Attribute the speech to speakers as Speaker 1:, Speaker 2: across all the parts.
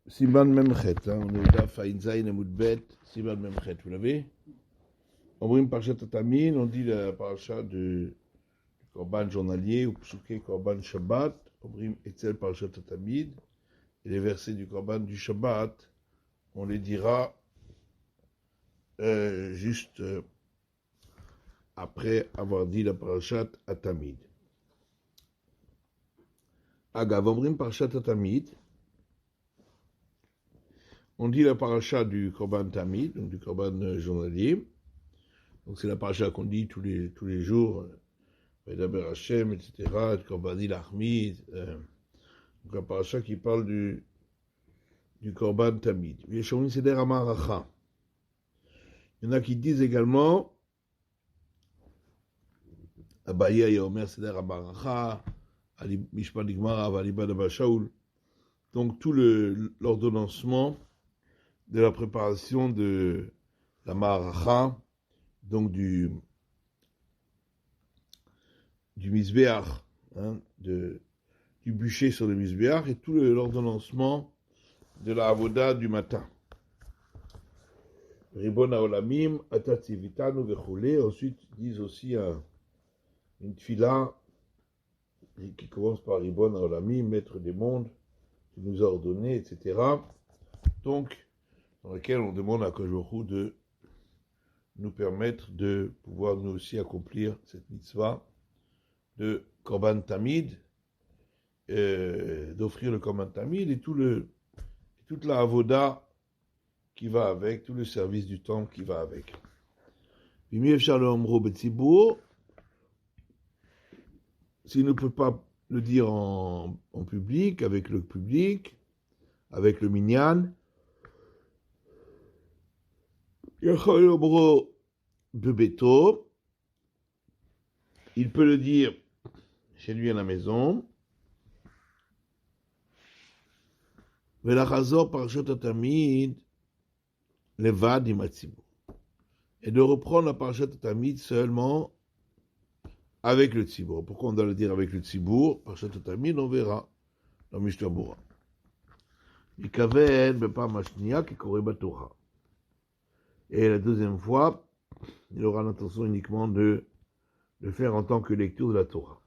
Speaker 1: Siman Memchet, on est au Daf Ain Zayin Amud Bet, Siman Memchet, vous l'avez? On brime Parashat Tamid, on dit la parasha du Korban journalier, ou Psuké Korban Shabbat, on brime Etzel Parashat Tamid, et les versets du Korban du Shabbat, on les dira juste après avoir dit la Parashat Tamid. Agav, on brime Parashat Tamid, on dit la paracha du Korban Tamid, donc du Korban journalier. Donc c'est la paracha qu'on dit tous les jours, Vedaber Hashem, etc., Korban Ilachmid, donc la paracha qui parle du Korban Tamid. Il y en a qui disent également, Abaye Yomer Seder Amaracha, Ali Mishpat Digmara, Valibad Abba Shaul. Donc tout l'ordonnancement de la préparation de la Maracha, donc du Mizbeach, du bûcher sur le Mizbeach, et tout l'ordonnancement de la Avoda du matin. Ribon Haolamim, Atatzivitanu Vechule. Ensuite, ils disent aussi une tfila qui commence par Ribon Haolamim, maître des mondes, qui nous a ordonné, etc. Donc, dans laquelle on demande à Kojohu de nous permettre de pouvoir nous aussi accomplir cette mitzvah de Korban Tamid, d'offrir le Korban Tamid et toute la avoda qui va avec, tout le service du temple qui va avec. S'il ne peut pas le dire en public, avec le minyan, Bebeto, il peut le dire chez lui à la maison. Velachazor parashat Tamid levad im hatzibur. Et de reprendre la parashat Tamid seulement avec le tzibur. Pourquoi on doit le dire avec le tzibur? Parashat Tamid, on verra dans Mishnah Bura. Mikaven bepam hashniya kikore batorah. Et la deuxième fois, il aura l'intention uniquement de le faire en tant que lecture de la Torah.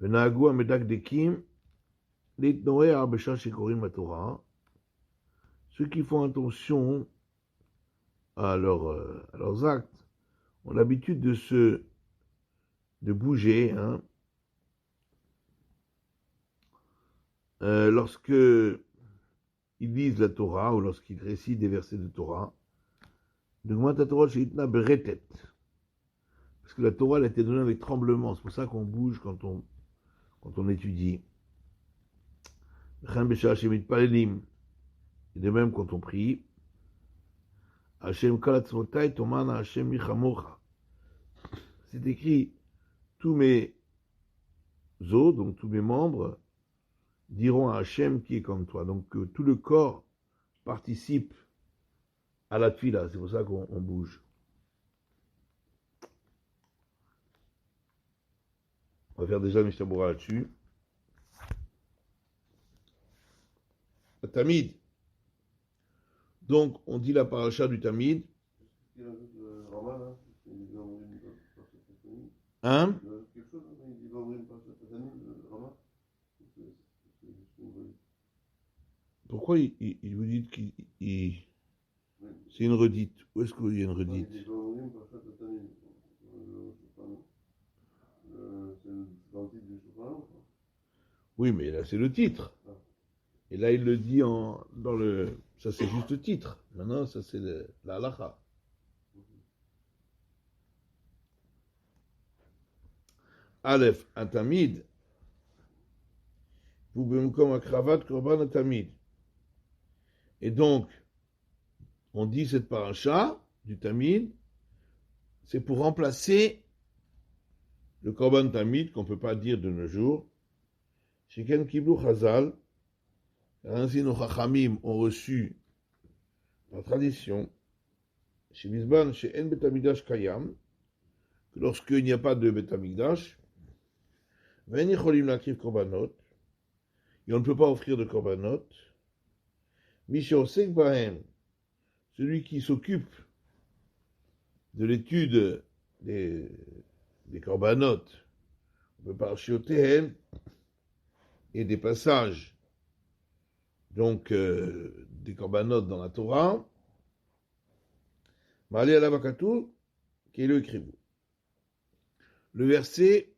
Speaker 1: Venahagu amedakdekim litnoé arbesha shekorim la Torah. Ceux qui font attention à leurs actes ont l'habitude de bouger, lorsque ils lisent la Torah ou lorsqu'ils récitent des versets de Torah. Parce que la Torah elle a été donnée avec tremblement, c'est pour ça qu'on bouge quand on étudie. Et de même quand on prie. C'est écrit, tous mes os, donc tous mes membres, diront à Hachem qui est comme toi. Donc tout le corps participe à la tfila, c'est pour ça qu'on bouge. On va faire déjà Mishnah Bura là-dessus. Tamid. Donc, on dit la paracha du Tamid. Hein? Pourquoi il vous dit qu'il... C'est une redite. Où est-ce qu'il y a une redite? Oui, mais là c'est le titre. Et là il le dit dans le... Ça c'est juste le titre. Maintenant ça c'est la halacha. Aleph, Tamid. Vous pouvez comme un cravate korban Tamid. Et donc, on dit cette paracha du Tamid, c'est pour remplacer le Korban Tamid qu'on ne peut pas dire de nos jours. Sheken Kiblu Chazal, ainsi nos Chachamim ont reçu la tradition, chez Mizban, chez En Betamigdash Kayam, que lorsqu'il n'y a pas de Betamigdash, Veni Cholim Lakriv Korbanot, et on ne peut pas offrir de Korbanot, Mishosek Bahem, celui qui s'occupe de l'étude des corbanotes, on peut parler Shiotéhem, et des passages, donc des corbanotes dans la Torah, Malé Alavakatou, qui est le écrivou. Le verset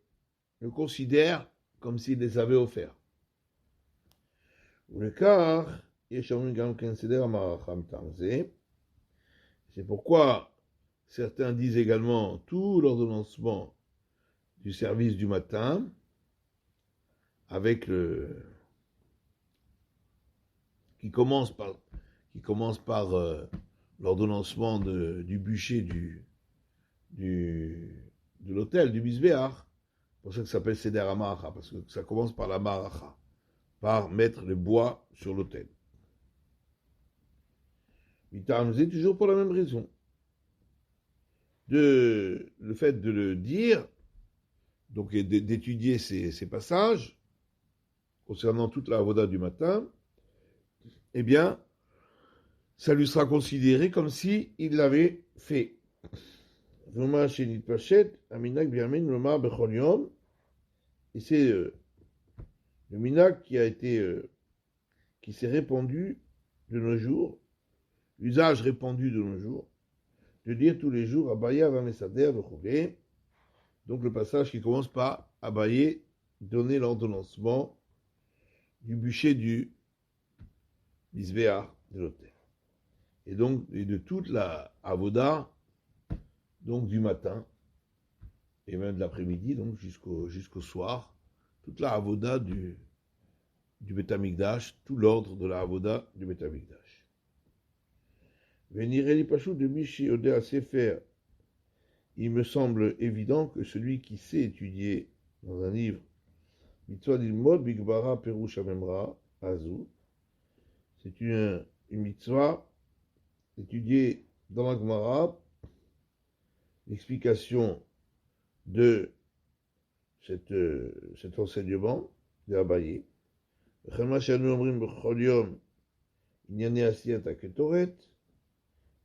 Speaker 1: le considère comme s'il les avait offerts. Le car, c'est pourquoi certains disent également tout l'ordonnancement du service du matin avec qui commence par l'ordonnancement du bûcher de l'autel, du Misbéach. C'est pour ça que ça s'appelle Seder HaMaracha, parce que ça commence par la Maracha, par mettre le bois sur l'autel. C'est toujours pour la même raison. Le fait de le dire, donc d'étudier ces passages, concernant toute la avoda du matin, eh bien, ça lui sera considéré comme si il l'avait fait. Et c'est le minag qui s'est répandu de nos jours, l'usage répandu de nos jours, de dire tous les jours Abaya Vamesader Vechouvé. Donc le passage qui commence par Abaye, donner l'ordonnancement du bûcher du Misbéach de l'autel. Et donc, et de toute la avoda, donc du matin, et même de l'après-midi, donc jusqu'au soir, toute la avoda du Beth Amikdash, tout l'ordre de la avoda du Beth Amikdash. Venireli Pachou de Michi Odea Sefer, il me semble évident que celui qui sait étudier dans un livre, Mitzvah d'Ilmod Bigbara Perush Amemra, Azou, c'est une mitzvah étudier dans la Gemara l'explication de cet enseignement de Abaye.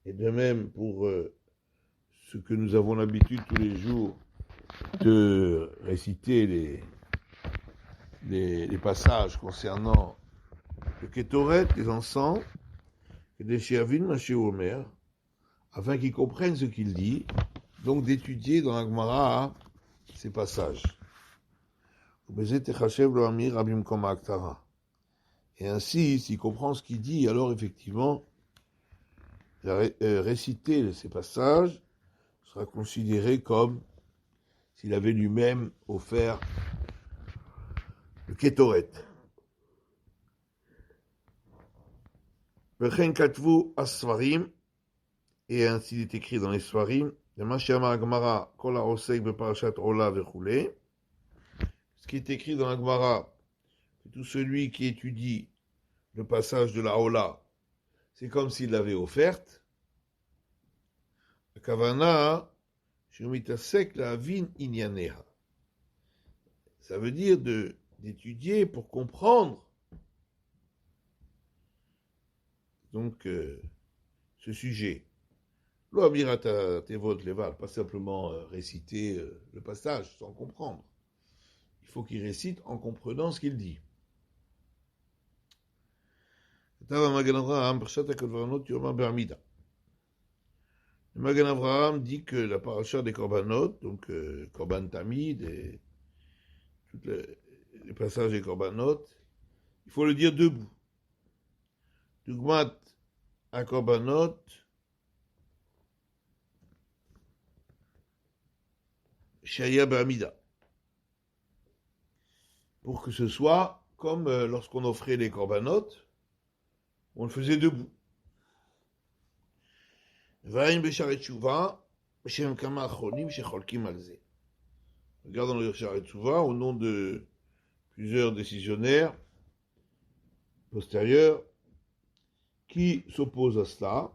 Speaker 1: Et de même pour ce que nous avons l'habitude tous les jours de réciter les passages concernant le Kétoret, les encens, et des Shéavin Maché Omer, afin qu'ils comprennent ce qu'il dit, donc d'étudier dans la Gemara ces passages. Et ainsi, s'il comprend ce qu'il dit, alors effectivement, réciter ces passages sera considéré comme s'il avait lui-même offert le Kétoret. Vechen katvu asvarim, et ainsi il est écrit dans les Svarim, de Mashiyama Gemara, Kol ha'osek beparashat Ola vechule. Ce qui est écrit dans la Gemara, que tout celui qui étudie le passage de la Ola, c'est comme s'il l'avait offerte. Kavana, Shumitasek la vin inyaneha. Ça veut dire d'étudier pour comprendre donc ce sujet. Lo amirata tevot leval, pas simplement réciter le passage sans comprendre. Il faut qu'il récite en comprenant ce qu'il dit. Le Magen Avraham dit que la paracha des korbanot, donc korban tamid et tous les passages des korbanot, il faut le dire debout. Dugmat à korbanot, shaya b'amida. Pour que ce soit comme lorsqu'on offrait les korbanot, on le faisait debout. Va'im b'sharet tshuva, b'shem kama achronim shecholkim al ze. Regardons le Sharet Tshuva au nom de plusieurs décisionnaires postérieurs qui s'opposent à cela.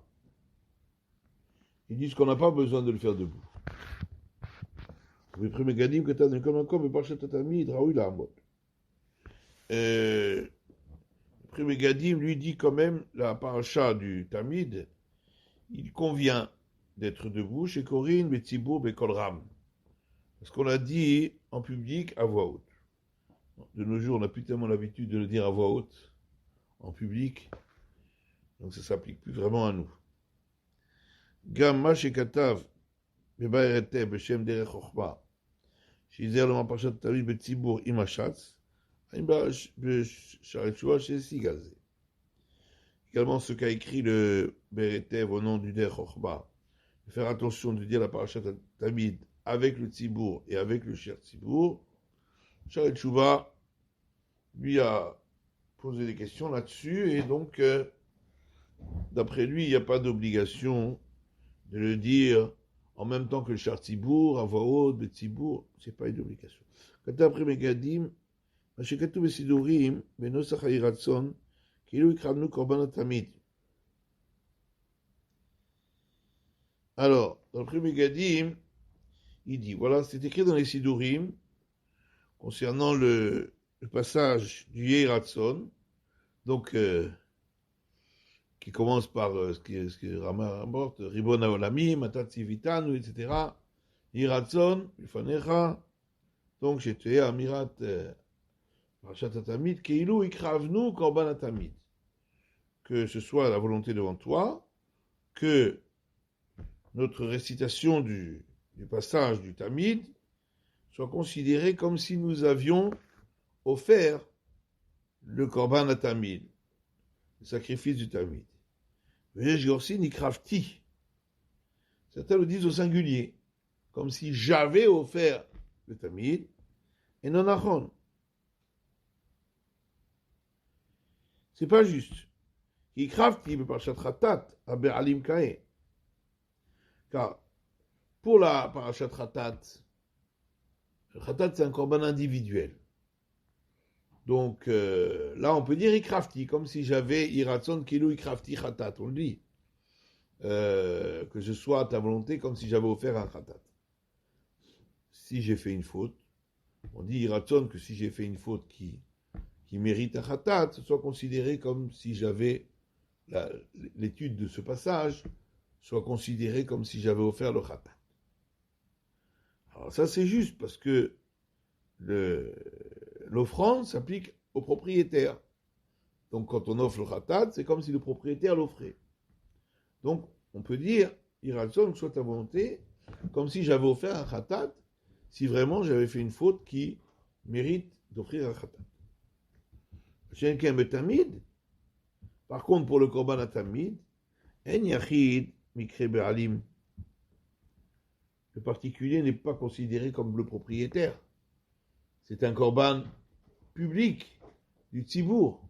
Speaker 1: Ils disent qu'on n'a pas besoin de le faire debout. Le D'après Megadim, lui dit quand même, la paracha du Tamid, il convient d'être debout chez Corinne, Betzibour, Bekolram. Parce qu'on l'a dit en public à voix haute. De nos jours, on n'a plus tellement l'habitude de le dire à voix haute, en public, donc ça ne s'applique plus vraiment à nous. Gamma shekatav, bebaerete, beshem derech chochma, shizer le mapachat tamid betzibour imachatz, imba besharet shua chez Sigazé. Également ce qu'a écrit le Beretev au nom du Der Chochma, de faire attention de dire la parashat Tamid avec le Tzibour et avec le Cher Tzibour. Sharet Shuvah lui a posé des questions là-dessus et donc, d'après lui, il n'y a pas d'obligation de le dire en même temps que le Cher Tzibour, à voix haute, le Tzibour, c'est pas une obligation. Quand après Megadim, Mashekatu Besidurim, Benosach Ha'iratzon, alors, dans le premier Gadim, il dit, voilà, c'est écrit dans les Sidurim, concernant le passage du Yehiratson, donc, qui commence par ce que Rama rapporte, Ribon Haolami, Matat Sivitanu, etc. Yehiratson, Ufanecha, donc j'étais Amirat Parashat Tamid, Keilu Ikravnu Korban Tamid. Que ce soit la volonté devant toi, que notre récitation du passage du Tamid soit considérée comme si nous avions offert le Korban à Tamid, le sacrifice du Tamid. Certains le disent au singulier, comme si j'avais offert le Tamid, et non achon. C'est pas juste. Car pour la parashat Khatat, le Khatat c'est un korban individuel. Donc là on peut dire Ikrafti, comme si j'avais Iratson Kilu Ikrafti Khatat, on le dit. Que ce soit à ta volonté comme si j'avais offert un Khatat. Si j'ai fait une faute, on dit Iratson que si j'ai fait une faute qui mérite un Khatat, ce soit considéré comme si j'avais l'étude de ce passage soit considérée comme si j'avais offert le khatat. Alors ça c'est juste parce que l'offrande s'applique au propriétaire. Donc quand on offre le khatat, c'est comme si le propriétaire l'offrait. Donc on peut dire, Iratson, soit ta volonté, comme si j'avais offert un khatat, si vraiment j'avais fait une faute qui mérite d'offrir un khatat. Shenken betamid. Par contre, pour le korban atamid, en yachid mikre be'alim. Le particulier n'est pas considéré comme le propriétaire. C'est un korban public du tzibour.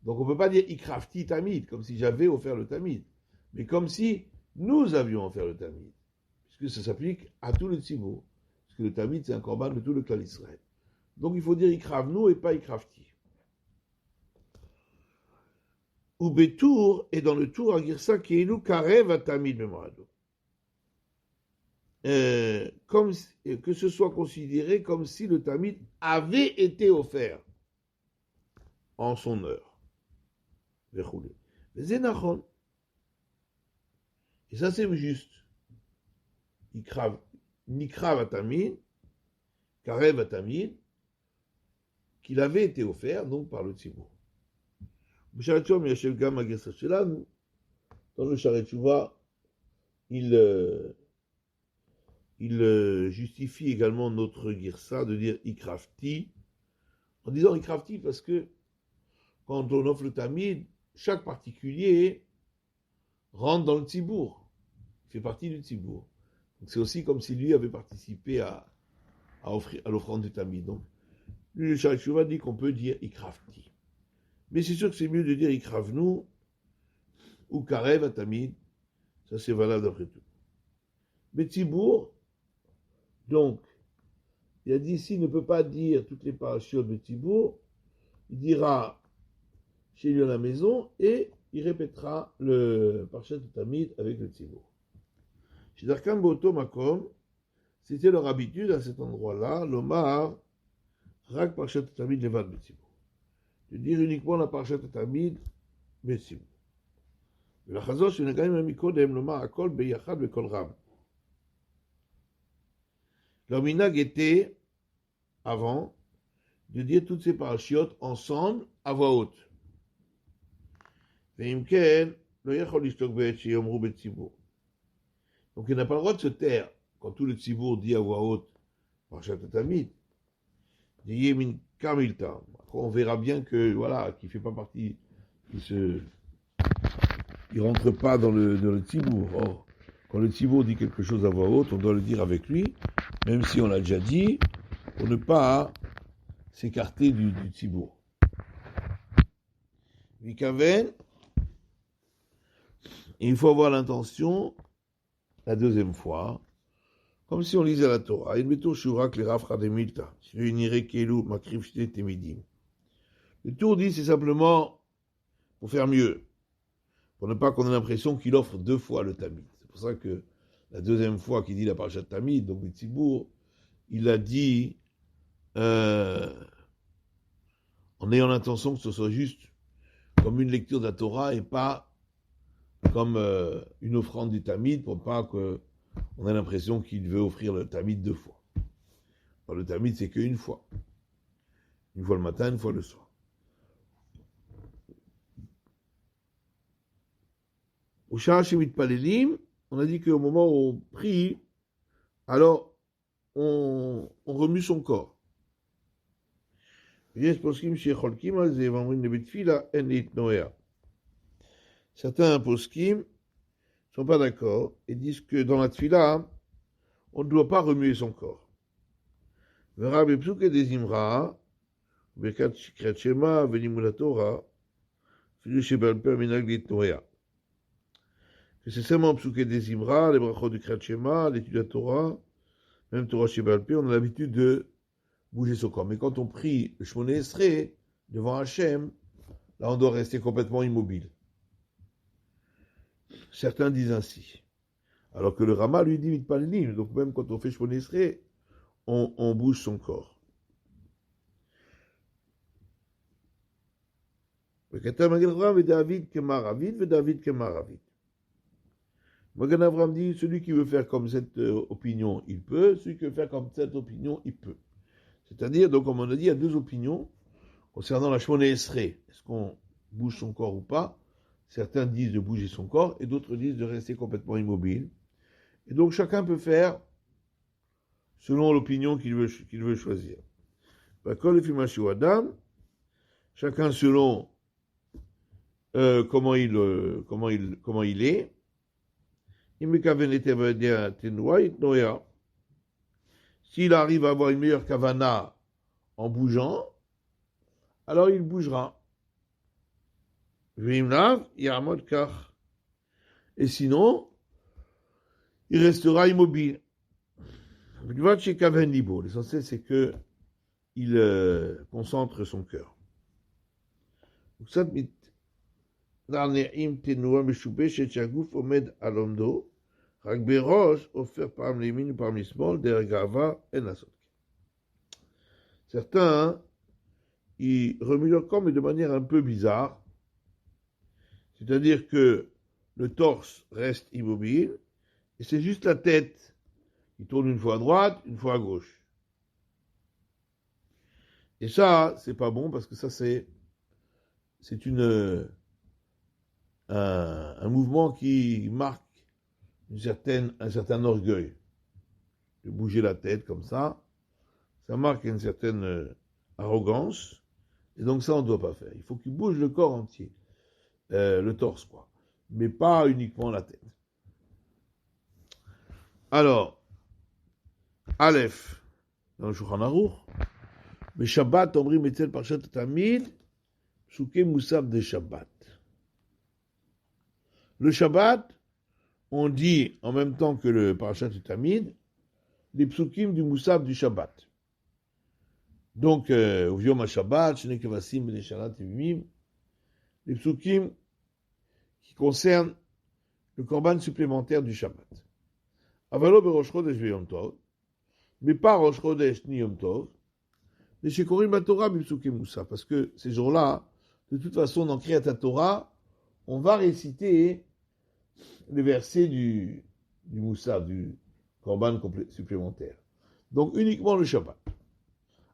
Speaker 1: Donc on ne peut pas dire ikrafti tamid, comme si j'avais offert le tamid, mais comme si nous avions offert le tamid, puisque ça s'applique à tout le tzibour. Parce que le tamid, c'est un korban de tout le clan d'Israël. Donc il faut dire ikravnu et pas ikrafti. Ou Betour, et dans le tour à Girsa Keilu Karev Atamid Memorado. Comme que ce soit considéré comme si le Tamid avait été offert en son heure. Et ça c'est juste. Nikrav Atamid, Karev Atamid, qu'il avait été offert donc par le Tzibour. Dans le Sharet Shuvah, il justifie également notre girsa de dire ikrafti, en disant ikrafti parce que quand on offre le tamid, chaque particulier rentre dans le tzibour, il fait partie du tzibour. Donc c'est aussi comme si lui avait participé à l'offrande du tamid. Donc le Sharet Shuvah dit qu'on peut dire ikrafti. Mais c'est sûr que c'est mieux de dire ikravnu ou karev atamid, ça c'est valable après tout. Mais tzibour, donc, il a dit s'il ne peut pas dire toutes les parachutes de Tzibour, il dira chez lui à la maison et il répétera le parachat de Tamid avec le Tzibour. Chez Darkam Boto Makom, c'était leur habitude à cet endroit-là, l'Omar, Rak parachat de Tamid levad de Tzibour. de dire uniquement la parashat Tamid, Betsibour. La Chazon, c'est quand même Mikodem, le Ma'akol, Beyachad, Bekol Ram. Leur minag était, avant, de dire toutes ces parachiotes ensemble, à voix haute. Donc il n'a pas le droit de se taire quand tout le tzibour dit à voix haute Parashat Tamid. Après on verra bien que voilà, qu'il fait pas partie, il rentre pas dans le tzibour. Or, quand le tzibour dit quelque chose à voix haute, on doit le dire avec lui, même si on l'a déjà dit, pour ne pas s'écarter du tzibour. Vikaven, il faut avoir l'intention, la deuxième fois, comme si on lisait la Torah. Le tour dit, c'est simplement pour faire mieux, pour ne pas qu'on ait l'impression qu'il offre 2 fois le Tamid. C'est pour ça que la deuxième fois qu'il dit la parashat Tamid, donc le Tzibour, il a dit en ayant l'intention que ce soit juste comme une lecture de la Torah et pas comme une offrande du Tamid, pour pas qu'on ait l'impression qu'il veut offrir le Tamid 2 fois. Alors, le Tamid, c'est qu'une fois. Une fois le matin, une fois le soir. Au Shara Shemit Palelim, on a dit qu'au moment où on prie, alors on remue son corps. Certains poskim ne sont pas d'accord et disent que dans la tfila, on ne doit pas remuer son corps. Que c'est seulement psuké des imra, les brachot du Kriyat Shema, l'étude de la Torah, même Torah Shebal Peh, on a l'habitude de bouger son corps. Mais quand on prie le Shmoneh Esrei devant Hachem, là on doit rester complètement immobile. Certains disent ainsi. Alors que le Rama lui dit Mitpalelim, donc même quand on fait Shmoneh Esrei, on bouge son corps. Magan Avram dit, celui qui veut faire comme cette opinion, il peut. Celui qui veut faire comme cette opinion, il peut. C'est-à-dire, donc, comme on a dit, il y a 2 opinions concernant la Shmoneh Esrei. Est-ce qu'on bouge son corps ou pas? Certains disent de bouger son corps et d'autres disent de rester complètement immobile. Et donc, chacun peut faire selon l'opinion qu'il veut choisir. Chacun selon comment il est. S'il arrive à avoir une meilleure kavana en bougeant, alors il bougera. Et sinon, il restera immobile. L'essentiel, c'est que il concentre son cœur. Certains, ils remuent leur corps, mais de manière un peu bizarre. C'est-à-dire que le torse reste immobile, et c'est juste la tête qui tourne une fois à droite, une fois à gauche. Et ça, c'est pas bon, parce que ça, c'est un mouvement qui marque un certain orgueil. De bouger la tête comme ça marque une certaine arrogance, et donc ça on ne doit pas faire. Il faut qu'il bouge le corps entier, le torse quoi, mais pas uniquement la tête. Alors, Aleph, dans le Shulchan Aruch, mais Shabbat, Omrim Etzel Parashat Tamid, Psuké Moussaf de Shabbat. Le Shabbat, on dit en même temps que le Parashat Tamid, les psukim du Moussaf du Shabbat. Donc, Uviom HaShabbat, Shnei Kevasim Ben Shalat Evimim, les psukim qui concernent le korban supplémentaire du Shabbat. Avalo Berosh Chodesh Yom Tov, mais pas Rosh Chodesh ni Yom Tov, les Shekorim Batorah Bipsukim Moussaf, parce que ces jours-là, de toute façon, dans Kriyat Torah, on va réciter les versets du Moussaf, du Korban supplémentaire. Donc uniquement le Shabbat.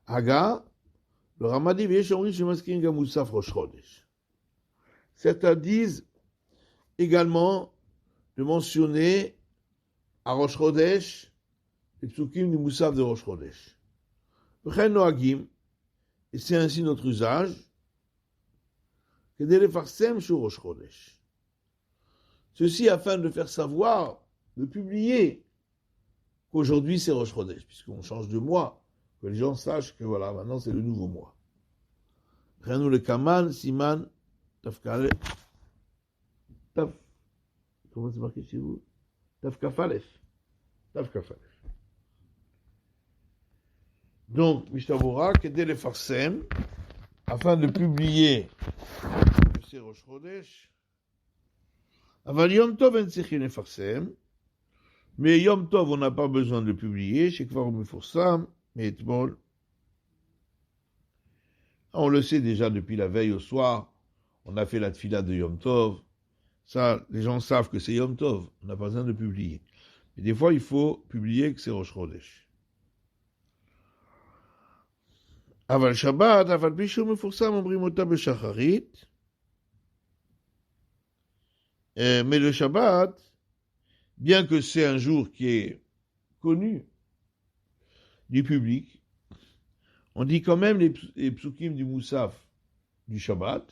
Speaker 1: Haga, le Ramadi Veshomri Shemaskin Gamoussaf Rosh Chodesh. Certains disent également de mentionner à Rosh Chodesh les psukim du Moussaf de Rosh Chodesh. V'chen noagim, et c'est ainsi notre usage, que de les farsem sur Rosh Chodesh. Ceci afin de faire savoir, de publier qu'aujourd'hui c'est Rosh Chodesh, puisqu'on change de mois, que les gens sachent que voilà, maintenant c'est le nouveau mois. V'chen le kaman, siman, tafkale, taf, comment c'est marqué chez vous? Tafkafalef. Tafkafalef. Donc, Mishnah que dès les farsem, afin de publier que c'est Rosh Chodesh, Aval Yom Tov en tzichim lefarsem, mais Yom Tov on n'a pas besoin de le publier, chez Kvar Meforsam, mais Etmol, on le sait déjà depuis la veille au soir, on a fait la tfila de Yom Tov, ça, les gens savent que c'est Yom Tov, on n'a pas besoin de publier. Mais des fois, il faut publier que c'est Rosh Chodesh. Aval Shabbat, Aval Bishou Meforsam, Ombrim Ota Beshacharit. Mais le Shabbat, bien que c'est un jour qui est connu du public, on dit quand même les psukim du Moussaf du Shabbat,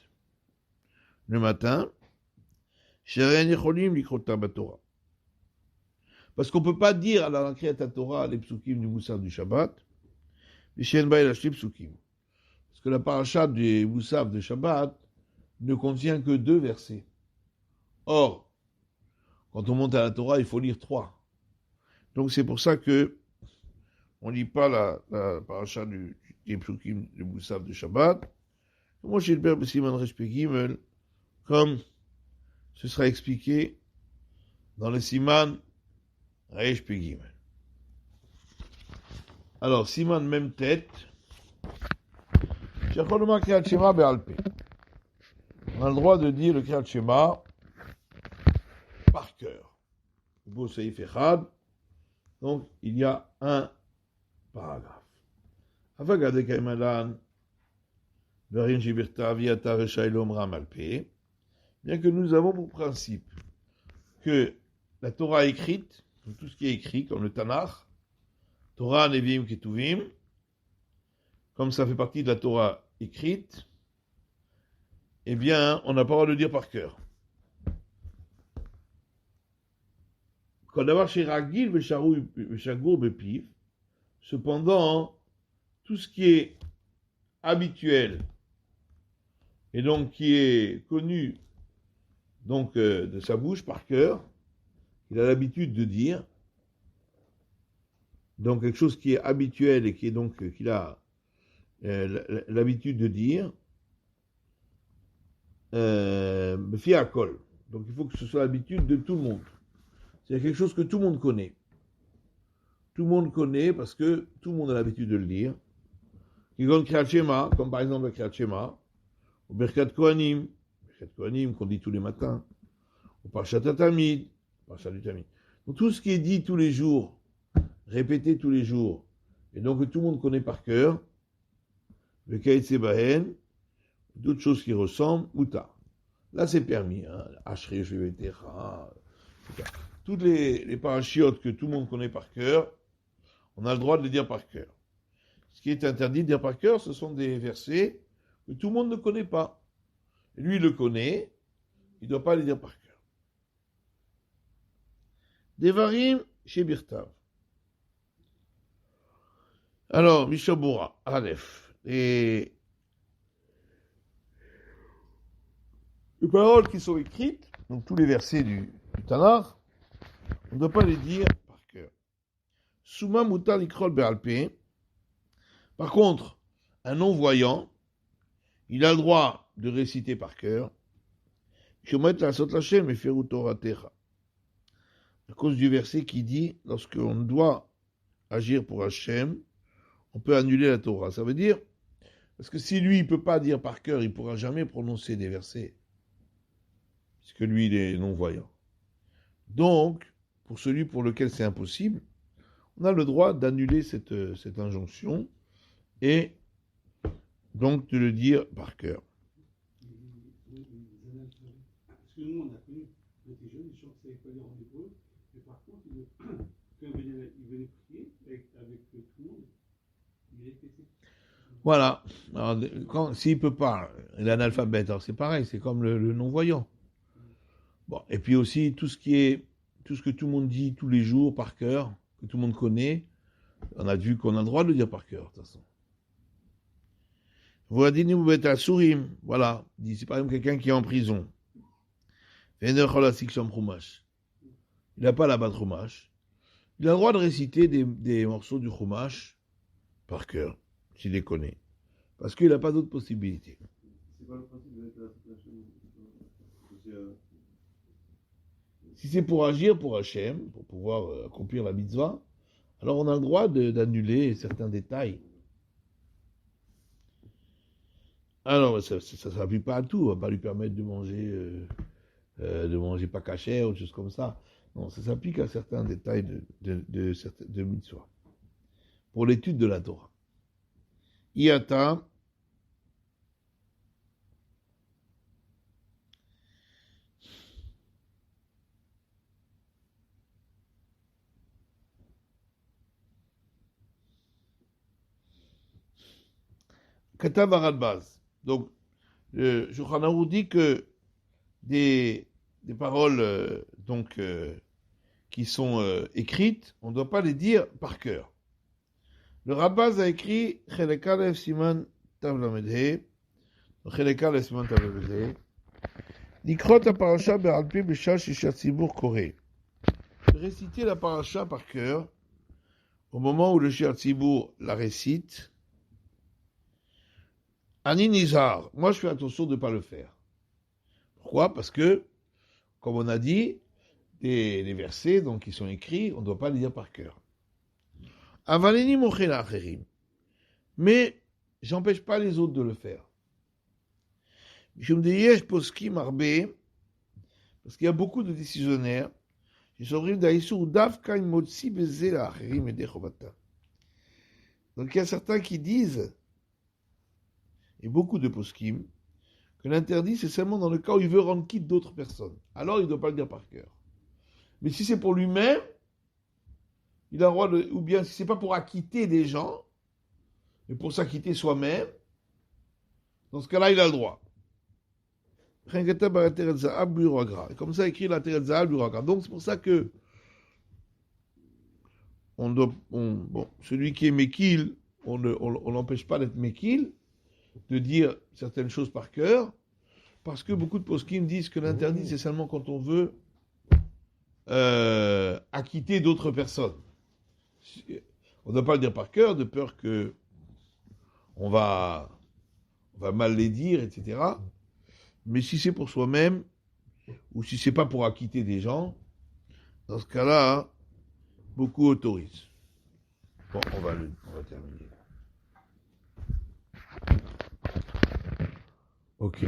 Speaker 1: le matin, parce qu'on ne peut pas dire à la Kriyat Torah les psukim du Moussaf du Shabbat, parce que la paracha du Moussaf de Shabbat ne contient que 2 versets. Or, quand on monte à la Torah, il faut lire 3. Donc c'est pour ça que on ne lit pas la paracha des psukim du Moussaf de Shabbat. Moi, j'ai le père Siman Resh Gimel, comme ce sera expliqué dans le Siman Resh Gimel. Alors, Siman même tête. On a le droit de dire le Kriyat Shema par cœur. Donc, il y a un paragraphe. Bien que nous avons pour principe que la Torah écrite, tout ce qui est écrit, comme le Tanakh, Torah, Nevi'im, Ketuvim, comme ça fait partie de la Torah écrite, eh bien, on n'a pas le droit de le dire par cœur. Cependant, tout ce qui est habituel et donc qui est connu donc de sa bouche par cœur, il a l'habitude de dire, donc quelque chose qui est habituel et qui est donc qu'il a l'habitude de dire, fiakol. Donc il faut que ce soit l'habitude de tout le monde. C'est quelque chose que tout le monde connaît. Tout le monde connaît parce que tout le monde a l'habitude de le dire. Comme par exemple le Kriyat Shema, ou Birkat Kohanim qu'on dit tous les matins, ou Parshat Tamid, Parshat du Tamid. Donc tout ce qui est dit tous les jours, répété tous les jours, et donc que tout le monde connaît par cœur, le Kaït Sebahen, d'autres choses qui ressemblent, Mouta. Là c'est permis, Ashri, Shevetera, toutes les parachiotes que tout le monde connaît par cœur, on a le droit de les dire par cœur. Ce qui est interdit de dire par cœur, ce sont des versets que tout le monde ne connaît pas. Et lui, il le connaît, il ne doit pas les dire par cœur. Devarim chez Birtav. Alors, Mishabura, Aleph. Les paroles qui sont écrites, donc tous les versets du Tanakh, on ne doit pas les dire par cœur. Souma mutar likrol be'alpé. Par contre, un non-voyant, il a le droit de réciter par cœur. À cause du verset qui dit, lorsqu'on doit agir pour Hachem, on peut annuler la Torah. Ça veut dire, parce que si lui, il ne peut pas dire par cœur, il ne pourra jamais prononcer des versets, puisque lui, il est non-voyant. Donc, pour celui pour lequel c'est impossible, on a le droit d'annuler cette injonction et donc de le dire par cœur.
Speaker 2: Parce que nous, on a connu, on était jeunes, les gens ne savaient pas lire en hébreu, mais par contre, quand il venait prier avec tout le monde, il était.
Speaker 1: Voilà. S'il ne peut pas, il est analphabète, alors c'est pareil, c'est comme le non-voyant. Bon, et puis aussi, tout ce que tout le monde dit tous les jours par cœur, que tout le monde connaît, on a vu qu'on a le droit de le dire par cœur, de toute façon. Voilà, c'est par exemple quelqu'un qui est en prison. Il n'a pas la base Chumash. Il a le droit de réciter des morceaux du Chumash par cœur, s'il les connaît. Parce qu'il n'a pas d'autre possibilité.
Speaker 3: C'est pas le principe de la
Speaker 1: Si c'est pour agir pour Hachem, pour pouvoir accomplir la mitzvah, alors on a le droit d'annuler certains détails. Alors, ça ne s'appuie pas à tout. On ne va pas lui permettre de manger pas caché ou des choses comme ça. Non, ça s'applique à certains détails de mitzvah. Pour l'étude de la Torah. Iata, Katav Aradbaz. Donc, Shulchan Aruch dit que des paroles qui sont écrites, on ne doit pas les dire par cœur. Le Radbaz a écrit Chelek Aleph Siman Tav Lamed He, Chelek Aleph Siman Tav Lamed He, Likrot HaParasha Be'al Pi B'Shah Shishat Tzibur Koreh. Réciter la parasha par cœur au moment où le Shishat Tzibur la récite. Ani Nizar, moi je fais attention de ne pas le faire. Pourquoi? Parce que, comme on a dit, les versets donc, qui sont écrits, on ne doit pas les dire par cœur. Avaleni mochen acherim. Mais j'empêche pas les autres de le faire. Mishum deyesh poskim arbe, parce qu'il y a beaucoup de décisionnaires qui sont arrivés d'aïsur davka imotsi beze la acherim et dechovata. Donc il y a certains qui disent, et beaucoup de poskim, que l'interdit c'est seulement dans le cas où il veut rendre quitte d'autres personnes. Alors il ne doit pas le dire par cœur. Mais si c'est pour lui-même, il a le droit de, ou bien si c'est pas pour acquitter des gens, mais pour s'acquitter soi-même, dans ce cas-là, il a le droit. Et comme ça, écrit la Teret Zahal Buragra. Donc c'est pour ça que celui qui est Mekil, on n'empêche pas d'être Mekil, de dire certaines choses par cœur, parce que beaucoup de poskim disent que l'interdit, c'est seulement quand on veut acquitter d'autres personnes. On ne doit pas le dire par cœur, de peur que on va mal les dire, etc. Mais si c'est pour soi-même, ou si c'est pas pour acquitter des gens, dans ce cas-là, beaucoup autorisent. Bon, on va terminer. Ok.